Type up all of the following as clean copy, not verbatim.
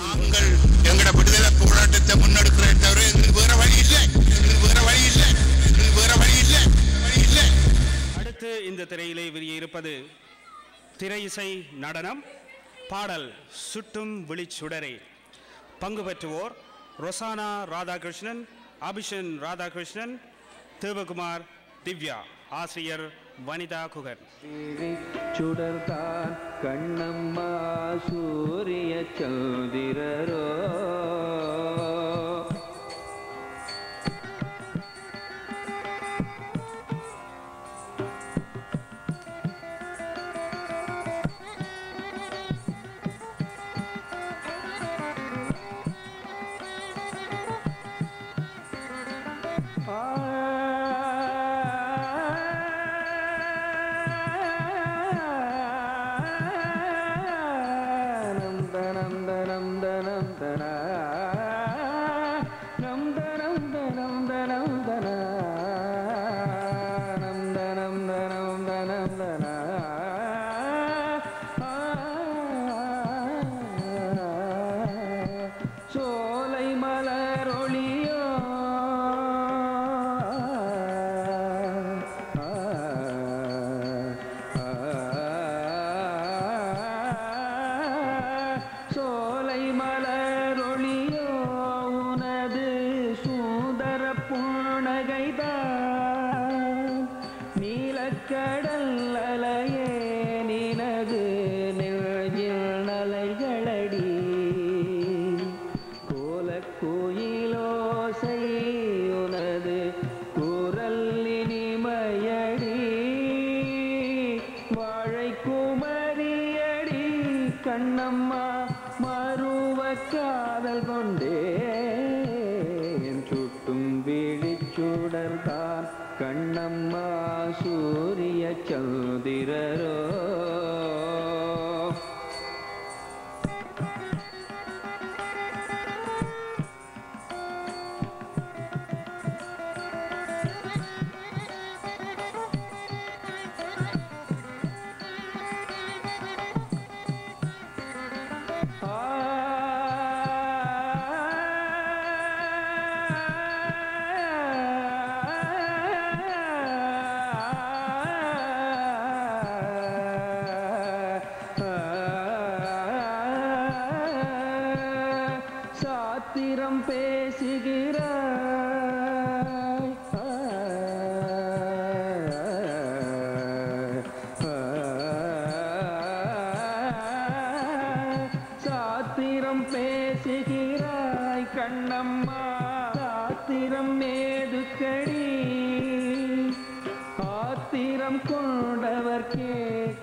நாங்கள் எங்கட விடுதலை போராட்டத்தை முன்னெடுக்கிறேன் தவிர வேற வழி இல்லை. அடுத்து இந்த திரையிலே விரிய இருப்பது திரை இசை நடனம் பாடல் சுட்டும் விழிச்சுடரே. பங்கு பெற்றுவோர் ரொசானா ராதாகிருஷ்ணன், அபிஷன் ராதாகிருஷ்ணன், தேவகுமார், திவ்யா. ஆசிரியர் வனிதா குகன். சுடர்தான் கண்ணம்மா சூரிய சந்திரரோ கண்ணம்மா சூரிய சந்திரரோ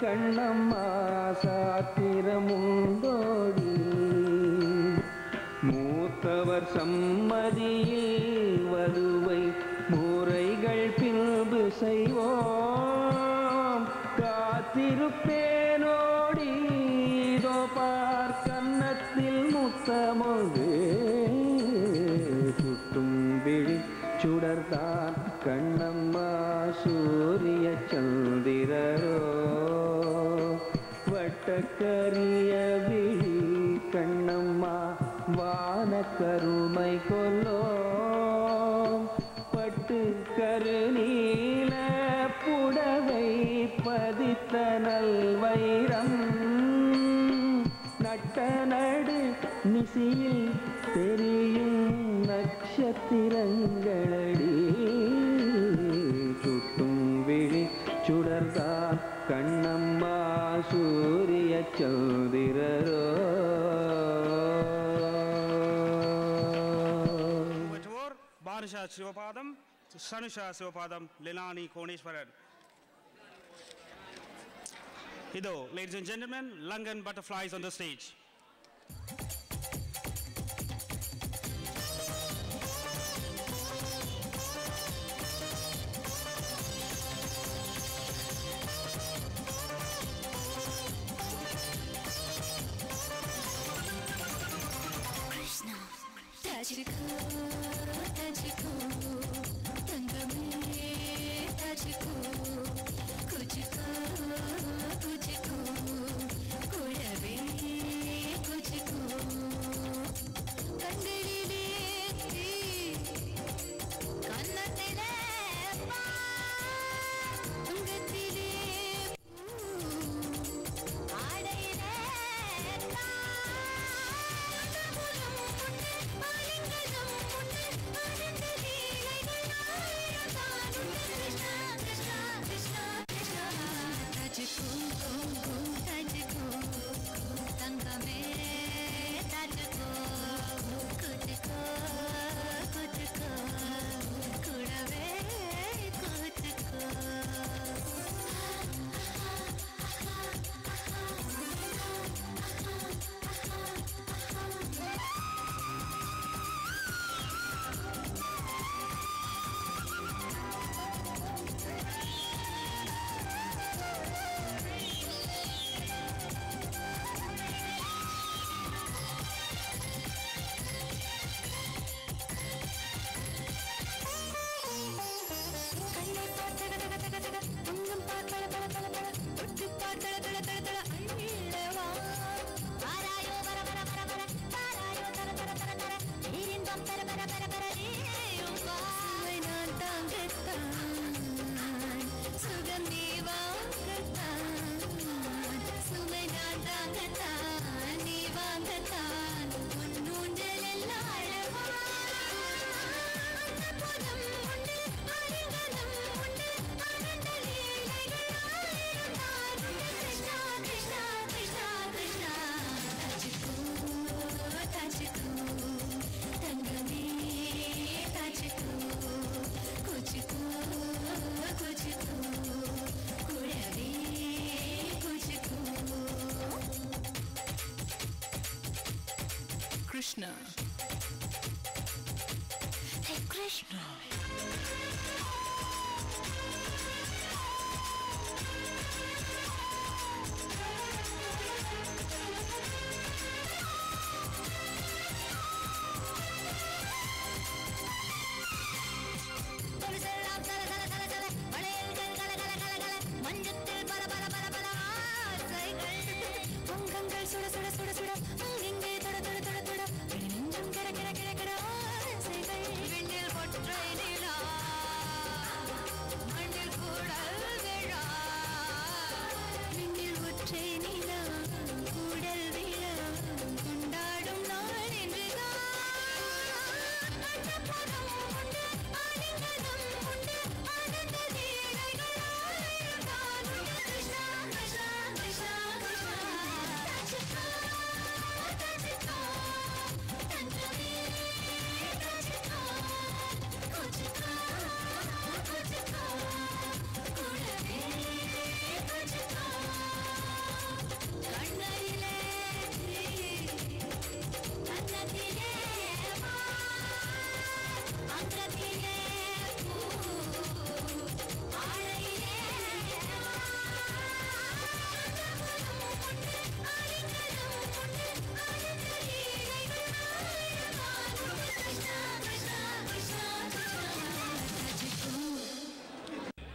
கண்ணம்மா சாத்திரமுண்டோடி மூத்தவர் சம்மதியில் வலுவை முறைகள் பின்பு செய்வோம் காத்திருப்பேனோடி இதோ பார் கன்னத்தில் முத்தமொழு சுட்டும் விழி சுடர்தான் கண்ணம்மா சூரிய சந்திரரோ வட்டக்கரிய விழி கண்ணம்மா வான கருமை கொல்லோம் பட்டு கருநீல புடவை பதித்த நல்வைரம் நட்ட நடு நிசியில் தெரியும் நட்சத்திரங்களடி சுட்டும் விழி சுடர்தான் கண்ணம்மா சூரிய சந்திரரோ பானுஷா சிவபாதம், சனுஷா சிவபாதம், லிலானி கோணேஸ்வரன். இதோ ladies and gentlemen, Langan Butterflies on the stage. Tajiko, tajiko, tangame, tajiko. Krishna. Hey Krishna.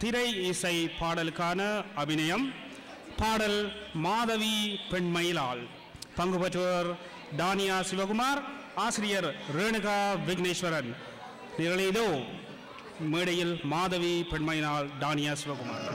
திரை இசை பாடலுக்கான அபிநயம் பாடல் மாதவி பெண்மயிலால் பங்கு பெற்றவர் டானியா சிவகுமார் ஆசிரியர் ரேணுகா விக்னேஸ்வரன் நிரலிதோ மேடையில் மாதவி பெண்மயிலால் டானியா சிவகுமார்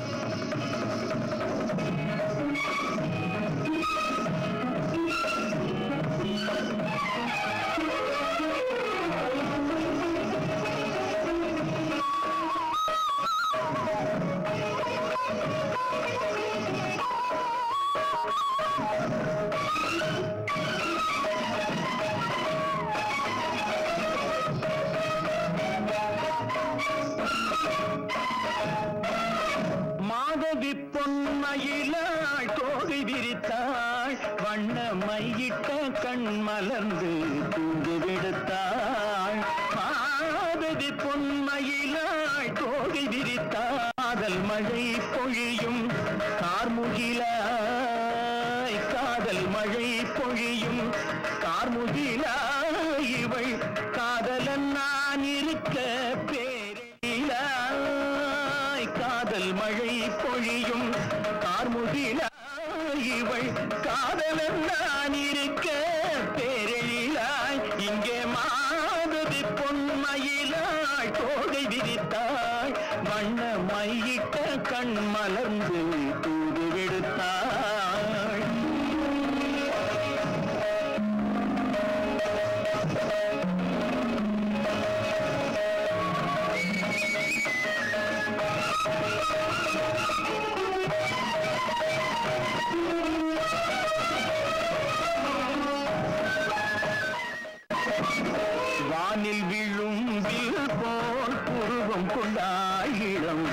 பொன்மயிலாள் தோகை விரித்தாள் வண்ண மையிட்ட கண் மலர்ந்து தூங்கு விடுத்தாள் மாதவி பொன்மயிலாள் தோகை விரித்தாதல் மழை பொழியும் கார்முகிலாய் காதல் மழை பொழியும் கார்முகிலாய் இவள் காதலன் நான் இருக்க பேரிலாய் காதல் மழை பொழியும் கார்முகிலாய் இவள் காதலன் நான் இருக்க பேரெழிலாய் இங்கே மாதவி பொன்மயிலாய் தோகை விரித்தாள் வண்ண மையிட்ட கண் மலர்ந்து தூது விடுத்தாள் வானில் விழும் வில் போல் புருவம் கொண்டாள் இளம்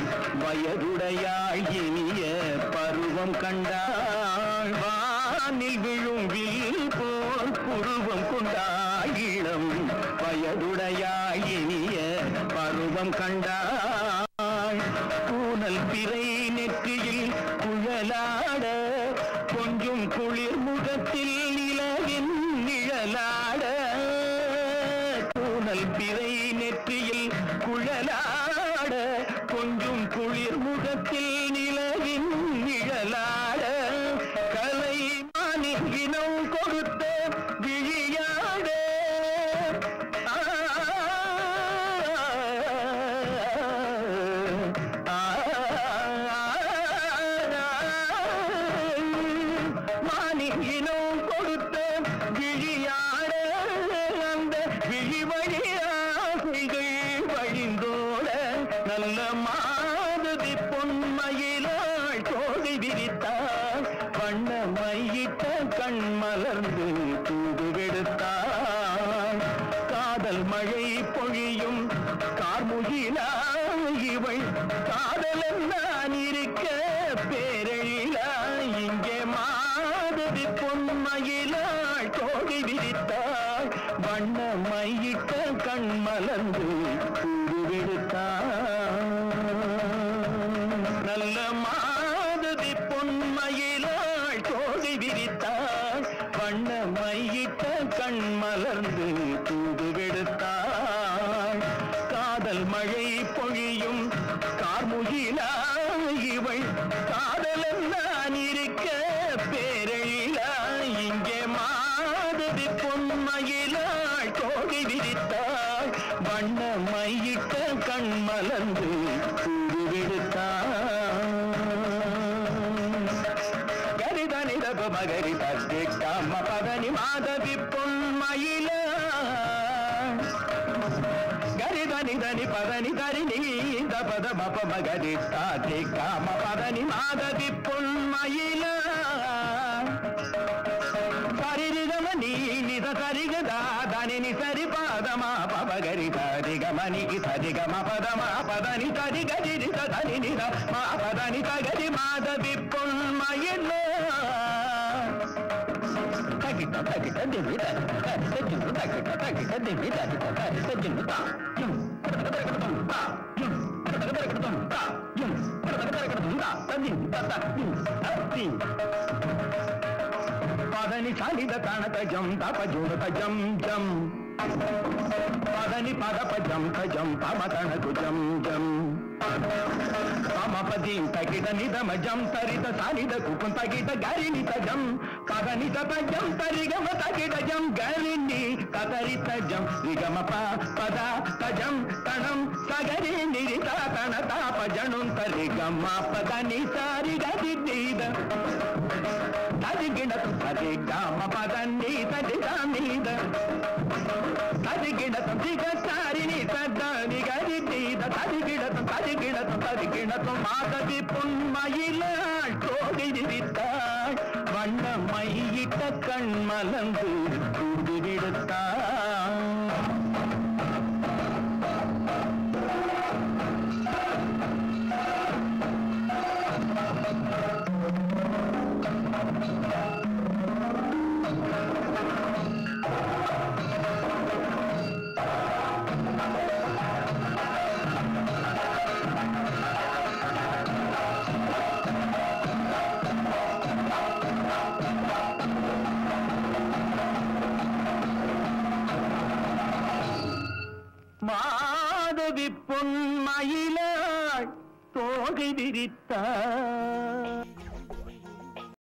வயதுடையாள் இனிய பருவம் கண்டாள் வானில் விழும் வில் போல் புருவம் கொண்டாள் இளம் வயதுடையாள் இனிய பருவம் கண்டாள் கூனல் பிறை நெற்றியில் குழலாட கொஞ்சம் குளிர் முகத்தில் நிலவின் நிழலாட கூனல் பிறை நெற்றியில் குழலாட கொஞ்சம் குளிர் முகத்தில் நிலவின் நிழலாட கலை மானினம் கொடுத்த விழியாட மானினம் கொடுத்த விழியாட அந்த விழி வழியாசைகள் வழிந்தோட நல்ல மாதவி பொன்மயிலாள் தோகை விரித்தாள் வண்ண மையிட்ட கண் மலர்ந்து தூது விடுத்தாள் காதல் மழை பொழியும் கார்முகிலாய் இவள் காதலன் நான் இருக்க பேரெழிலாய் இங்கே மாதவி பொன்மயிலாள் தோகை விரித்தாள் நல்ல மாதவி பொன்மயிலாள் தோகை விரித்தாள் வண்ண மையிட்ட கண் மலர்ந்து தூது விடுத்தாள் காதல் மழை பொழியும் கார்முகிலா இவள் காதலன் நான் இருக்க பேரழிலா இங்கே மாதவி பொன்மயிலாள் தோகை விரித்தாள் வண்ண மையிட்ட கண் மலர்ந்து தூது விடுத்தாள் கரிதனி ரப மகரி தத்தி காம பதனி மாதவி பொன்மயிலாள் கரிதனி தனி பதனி தரிணி இந்த பத மப மகரி தாத்தி காம பதனி மாதவி பொன்மயிலாள் சரிரிகம நீ நித சரிகதா தனி நி சரி பாதமா பபகரி சரிகமணி சரிகம பதமா பதனி சரி கரி தனி நித மா பதனி தகரி மாதவி பொன்மயிலாள் தகிட்ட தகிட்ட திவி தகிட்ட தகிட்ட தகிட்ட திவி தகிட்ட தகிட்ட பதனி சாலித தானத ஜம் தப ஜோட ஜம் ஜம் பதனி பத பஜம் தஜம் பம தனகு ஜம் ஜம் பமபதி தகிட நிதம ஜம் தரித சாலித குப்பம் தகிட கரிணி தஜம் பதனி தஜம் தரிகம தகிட ஜம் கரிணி தரித ஜம் ரிகம பத தஜம் தனம் சகரி நிரித தன தாப ஜனும் தரிகம பதனி சாரி கதி நீத தரிகிணத்து சரிகம பதனி தரிகமீத தரிகிணத்தம் திகசாரிணி தரி கதி நீத தரிகிணத்தம் தரிகிணத்தம் தரிகிணத்தம் மாதவி பொன்மயிலாள் தோகை விரித்தாள் வண்ண மையிட்ட கண் மலர்ந்து தூது விடுத்தாள் மாதவி பொன்மயிலாள் தோகை விரித்தாள்